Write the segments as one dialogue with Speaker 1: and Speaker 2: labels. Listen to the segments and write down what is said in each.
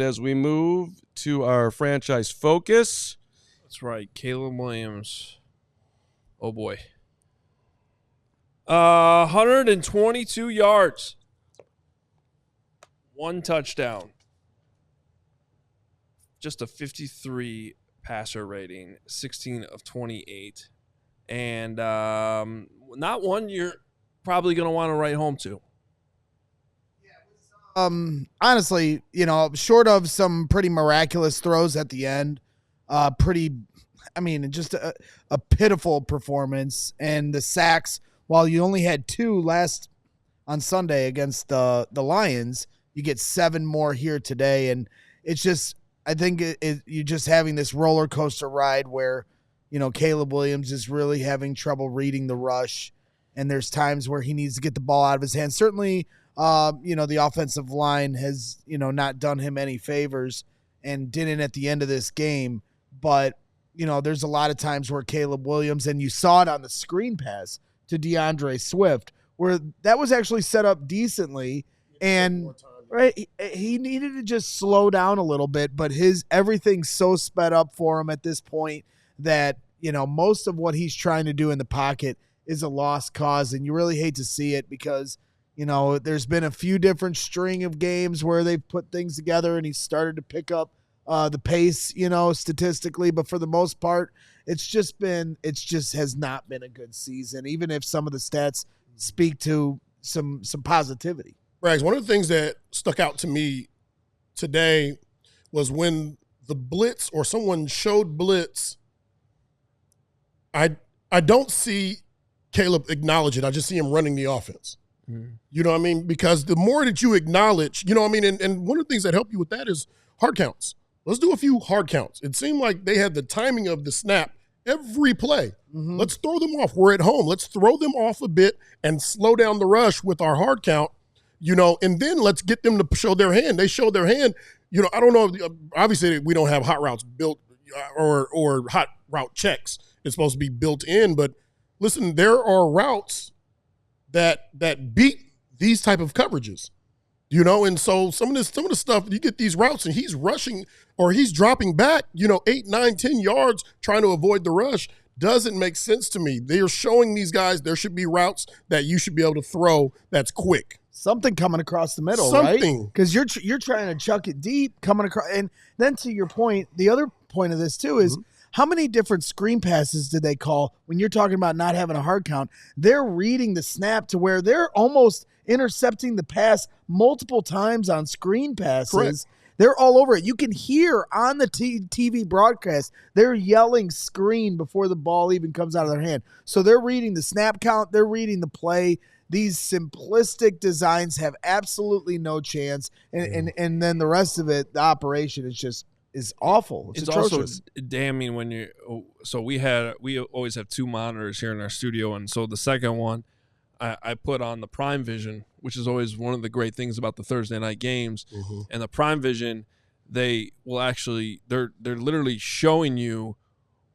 Speaker 1: As we move to our franchise focus.
Speaker 2: That's right, Caleb Williams. Oh, boy. 122 yards. 1 touchdown. Just a 53 passer rating, 16 of 28. And not one you're probably going to want to write home to.
Speaker 3: Honestly, short of some pretty miraculous throws at the end, just a pitiful performance. And the sacks, while you only had 2 last on Sunday against the Lions, you get 7 more here today. And it's just, I think you're just having this roller coaster ride where, Caleb Williams is really having trouble reading the rush. And there's times where he needs to get the ball out of his hands. Certainly, the offensive line has, not done him any favors and didn't at the end of this game. But, there's a lot of times where Caleb Williams, and you saw it on the screen pass to DeAndre Swift, where that was actually set up decently. And right, he needed to just slow down a little bit, but everything's so sped up for him at this point that, most of what he's trying to do in the pocket is a lost cause. And you really hate to see it because, there's been a few different string of games where they've put things together and he's started to pick up the pace, statistically. But for the most part, it just has not been a good season, even if some of the stats speak to some positivity.
Speaker 4: Rags, one of the things that stuck out to me today was when the blitz or someone showed blitz, I don't see Caleb acknowledge it. I just see him running the offense. Mm-hmm. You know what I mean? Because the more that you acknowledge, and one of the things that help you with that is hard counts. Let's do a few hard counts. It seemed like they had the timing of the snap every play. Mm-hmm. Let's throw them off. We're at home. Let's throw them off a bit and slow down the rush with our hard count, and then let's get them to show their hand. They showed their hand. I don't know. Obviously, we don't have hot routes built or hot route checks. It's supposed to be built in. But listen, there are routes that beat these type of coverages, and so some of the stuff, you get these routes and he's rushing or he's dropping back, 8, 9, 10 yards trying to avoid the rush doesn't make sense to me. They're showing these guys there should be routes that you should be able to throw that's quick.
Speaker 3: Something coming across the middle, right? Because you're trying to chuck it deep, coming across. And then to your point, the other point of this too is how many different screen passes did they call when you're talking about not having a hard count? They're reading the snap to where they're almost intercepting the pass multiple times on screen passes.
Speaker 4: Correct.
Speaker 3: They're all over it. You can hear on the TV broadcast, they're yelling screen before the ball even comes out of their hand. So they're reading the snap count. They're reading the play. These simplistic designs have absolutely no chance. And then the rest of it, the operation is awful. It's atrocious.
Speaker 2: Also damning when we always have 2 monitors here in our studio. And so the second one I put on the Prime Vision, which is always one of the great things about the Thursday night games. Mm-hmm. And the Prime Vision, they will actually, they're literally showing you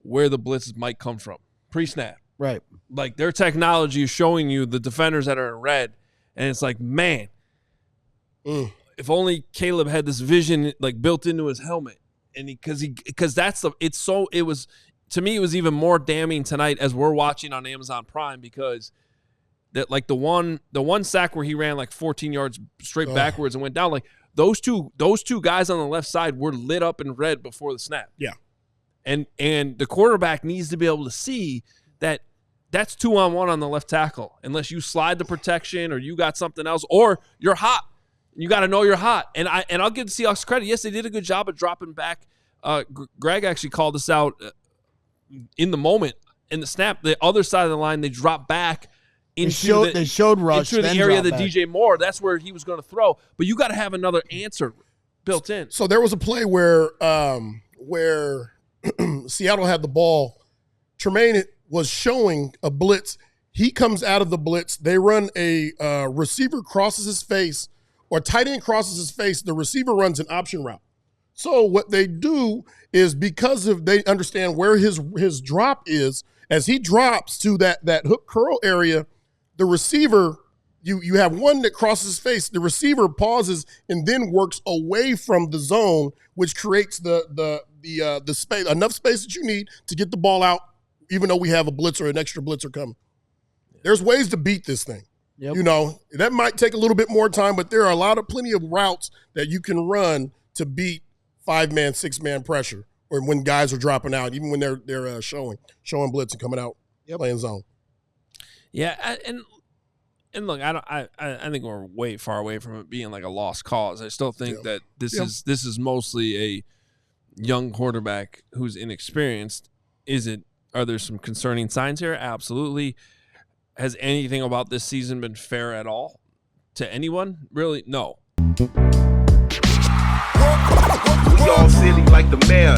Speaker 2: where the blitzes might come from pre-snap.
Speaker 3: Right.
Speaker 2: Like their technology is showing you the defenders that are in red. And it's like, man, if only Caleb had this vision like built into his helmet. And to me, it was even more damning tonight as we're watching on Amazon Prime, because that like the one sack where he ran like 14 yards straight backwards and went down, like those two guys on the left side were lit up in red before the snap.
Speaker 4: Yeah.
Speaker 2: And the quarterback needs to be able to see that that's 2-on-1 on the left tackle, unless you slide the protection or you got something else or you're hot. You got to know you're hot. And I'll give the Seahawks credit. Yes, they did a good job of dropping back. Greg actually called us out in the moment. In the snap, the other side of the line, they dropped back
Speaker 3: they showed rush
Speaker 2: into the area of the DJ Moore. That's where he was going to throw. But you got to have another answer built in.
Speaker 4: So there was a play where Seattle had the ball. Tremaine was showing a blitz. He comes out of the blitz. They run a receiver crosses his face, or tight end crosses his face. The receiver runs an option route. So what they do is, because of they understand where his drop is, as he drops to that hook curl area, the receiver you have one that crosses his face. The receiver pauses and then works away from the zone, which creates the space, enough space that you need to get the ball out, even though we have a blitzer, an extra blitzer coming. There's ways to beat this thing.
Speaker 3: Yep.
Speaker 4: You know, that might take a little bit more time, but there are plenty of routes that you can run to beat 5-man, 6-man pressure, or when guys are dropping out, even when they're showing blitz and coming out playing zone.
Speaker 2: Yeah, and look, I think we're way far away from it being like a lost cause. I still think that this is mostly a young quarterback who's inexperienced. Are there some concerning signs here? Absolutely. Has anything about this season been fair at all to anyone? Really? No.
Speaker 5: We all silly like the mayor.